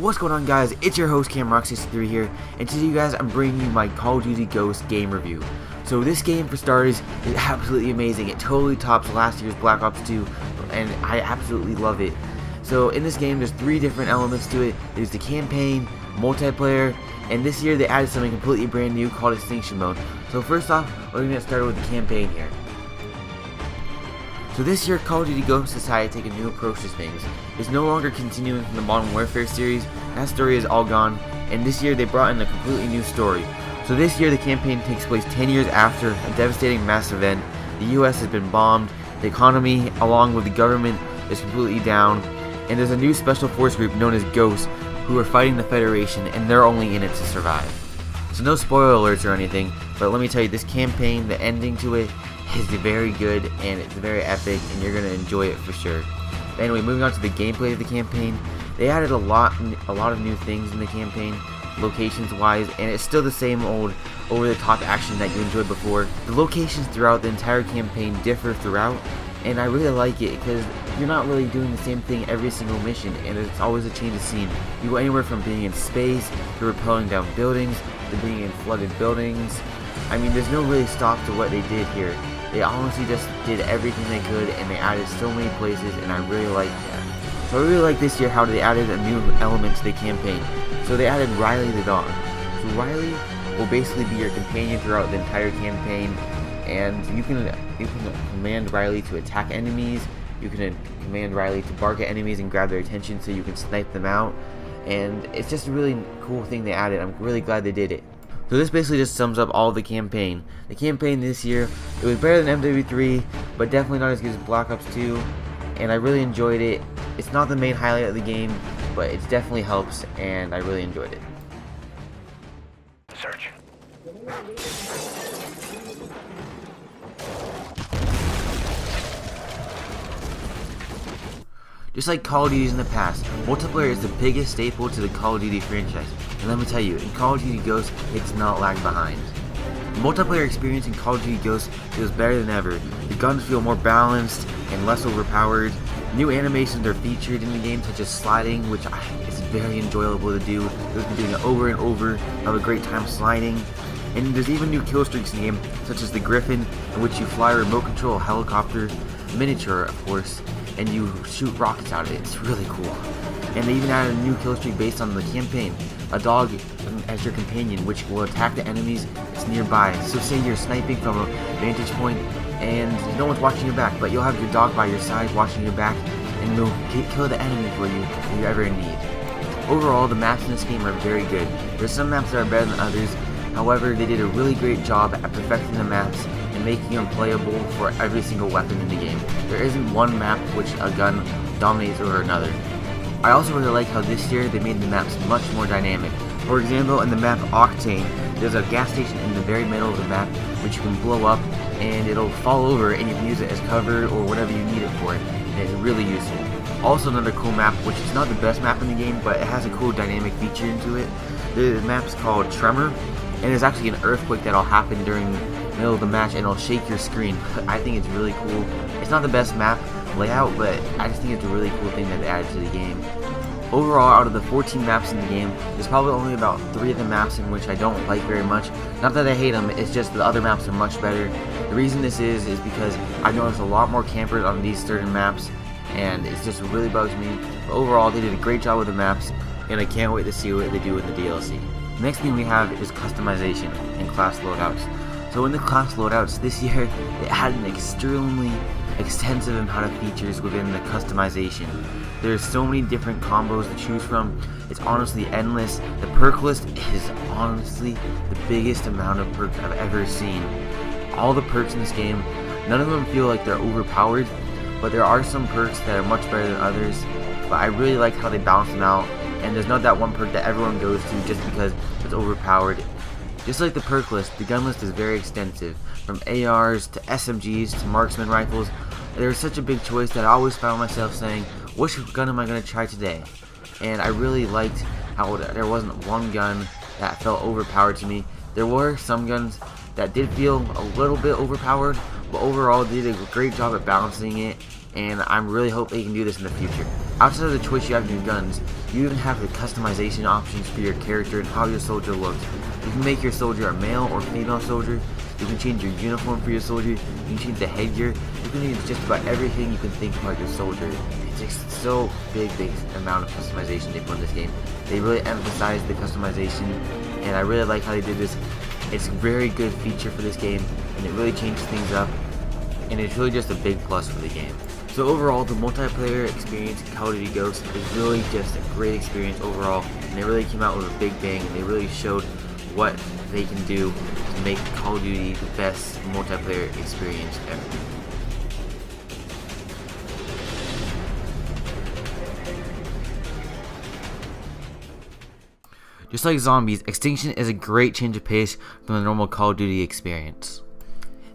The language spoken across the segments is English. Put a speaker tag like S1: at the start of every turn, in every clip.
S1: What's going on, guys? It's your host CamRock63 here, and today, you guys, I'm bringing you my Call of Duty Ghosts game review. So this game, for starters, is absolutely amazing. It totally tops last year's Black Ops 2, and I absolutely love it. So in this game, there's 3 different elements to it. There's the campaign, multiplayer, and this year they added something completely brand new called Extinction mode. So first off, we're going to get started with the campaign here. So this year, Call of Duty Ghosts decided to take a new approach to things. It's no longer continuing from the Modern Warfare series. That story is all gone, and this year they brought in a completely new story. So this year the campaign takes place 10 years after a devastating mass event. The US has been bombed, the economy along with the government is completely down, and there's a new special force group known as Ghosts who are fighting the Federation, and they're only in it to survive. So no spoiler alerts or anything, but let me tell you, this campaign, the ending to it, is very good and it's very epic, and you're gonna enjoy it for sure. But anyway, moving on to the gameplay of the campaign, they added a lot of new things in the campaign, locations wise, and it's still the same old over-the-top action that you enjoyed before. The locations throughout the entire campaign differ throughout, and I really like it because you're not really doing the same thing every single mission, and it's always a change of scene. You go anywhere from being in space to rappelling down buildings to being in flooded buildings. I mean, there's no really stop to what they did here. They honestly just did everything they could, and they added so many places, and I really like that. So I really like this year how they added a new element to the campaign. So they added Riley the dog. So Riley will basically be your companion throughout the entire campaign, and you can command Riley to attack enemies. You can command Riley to bark at enemies and grab their attention so you can snipe them out. And it's just a really cool thing they added. I'm really glad they did it. So this basically just sums up all the campaign. The campaign this year, it was better than MW3, but definitely not as good as Black Ops 2, and I really enjoyed it. It's not the main highlight of the game, but it definitely helps, and I really enjoyed it.
S2: Search.
S1: Just like Call of Duty's in the past, multiplayer is the biggest staple to the Call of Duty franchise. And let me tell you, in Call of Duty Ghosts, it does not lag behind. The multiplayer experience in Call of Duty Ghosts feels better than ever. The guns feel more balanced and less overpowered. New animations are featured in the game, such as sliding, which is very enjoyable to do. I've been doing it over and over. I have a great time sliding. And there's even new kill streaks in the game, such as the Griffin, in which you fly a remote control helicopter, miniature of course, and you shoot rockets out of it. It's really cool. And they even added a new kill streak based on the campaign. A dog as your companion, which will attack the enemies that's nearby. So say you're sniping from a vantage point and no one's watching your back, but you'll have your dog by your side watching your back, and it'll kill the enemy for you if you're ever in need. Overall, the maps in this game are very good. There's some maps that are better than others. However, they did a really great job at perfecting the maps and making them playable for every single weapon in the game. There isn't one map which a gun dominates over another. I also really like how this year they made the maps much more dynamic. For example, in the map Octane, there's a gas station in the very middle of the map which you can blow up and it'll fall over, and you can use it as cover or whatever you need it for, and it's really useful. Also, another cool map, which is not the best map in the game, but it has a cool dynamic feature into it. The map's called Tremor, and there's actually an earthquake that'll happen during the middle of the match and it'll shake your screen. I think it's really cool. It's not the best map layout, but I just think it's a really cool thing that they added to the game. Overall, out of the 14 maps in the game, there's probably only about 3 of the maps in which I don't like very much. Not that I hate them, it's just the other maps are much better. The reason this is because I've noticed a lot more campers on these certain maps, and it just really bugs me. But overall, they did a great job with the maps, and I can't wait to see what they do with the DLC. The next thing we have is customization and class loadouts. So in the class loadouts this year, they added an extremely extensive amount of features within the customization. There's so many different combos to choose from. It's honestly endless. The perk list is honestly the biggest amount of perks I've ever seen. All the perks in this game, none of them feel like they're overpowered, but there are some perks that are much better than others. But I really like how they balance them out, and there's not that one perk that everyone goes to just because it's overpowered. Just like the perk list, the gun list is very extensive, from ARs to SMGs to marksman rifles. There's such a big choice that I always found myself saying, which gun am I going to try today? And I really liked how there wasn't one gun that felt overpowered to me. There were some guns that did feel a little bit overpowered, but overall they did a great job at balancing it, and I really hope they can do this in the future. Outside of the choice you have in your guns, you even have the customization options for your character and how your soldier looks. You can make your soldier a male or female soldier. You can change your uniform for your soldier. You can change the headgear. You can do just about everything you can think about your soldier. It's just so big amount of customization they put in this game. They really emphasize the customization, and I really like how they did this. It's a very good feature for this game, and it really changes things up, and it's really just a big plus for the game. So overall, the multiplayer experience in Call of Duty Ghosts is really just a great experience overall, and they really came out with a big bang, and they really showed what they can do to make Call of Duty the best multiplayer experience ever. Just like zombies, Extinction is a great change of pace from the normal Call of Duty experience.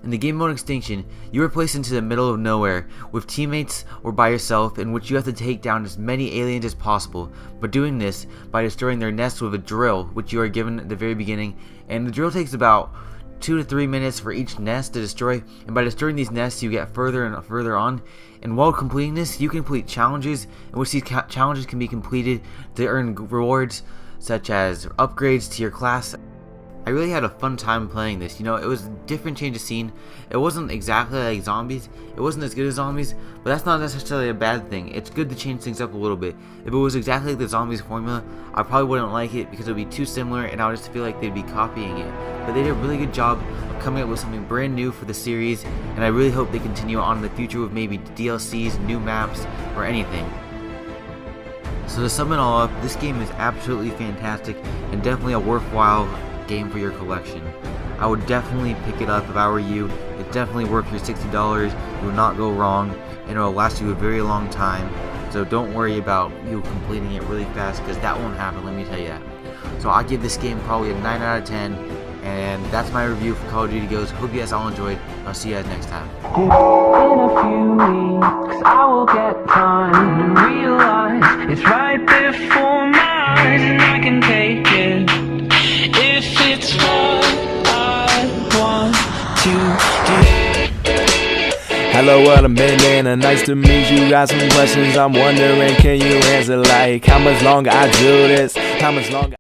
S1: In the game mode Extinction, you are placed into the middle of nowhere with teammates or by yourself, in which you have to take down as many aliens as possible, but doing this by destroying their nests with a drill, which you are given at the very beginning, and the drill takes about 2 to 3 minutes for each nest to destroy, and by destroying these nests you get further and further on, and while completing this you can complete challenges, in which these challenges can be completed to earn rewards such as upgrades to your class. I really had a fun time playing this. You know, it was a different change of scene. It wasn't exactly like zombies. It wasn't as good as zombies, but that's not necessarily a bad thing. It's good to change things up a little bit. If it was exactly like the zombies formula, I probably wouldn't like it because it would be too similar and I would just feel like they'd be copying it. But they did a really good job of coming up with something brand new for the series, and I really hope they continue on in the future with maybe DLCs, new maps, or anything. So to sum it all up, this game is absolutely fantastic and definitely a worthwhile game for your collection. I would definitely pick it up if I were you. It's definitely worth your $60. You will not go wrong, and it will last you a very long time. So don't worry about you completing it really fast, because that won't happen, let me tell you that. So I give this game probably a 9 out of 10, and that's my review for Call of Duty Ghosts. Hope you guys all enjoyed. I'll see you guys next time.
S2: In a few weeks, I will get time to realize it's right before my eyes, and I can take it if it's what I want to do.
S3: Hello, what a minute, nice to meet you. Got some questions I'm wondering, can you answer? Like, how much longer I do this? How much longer?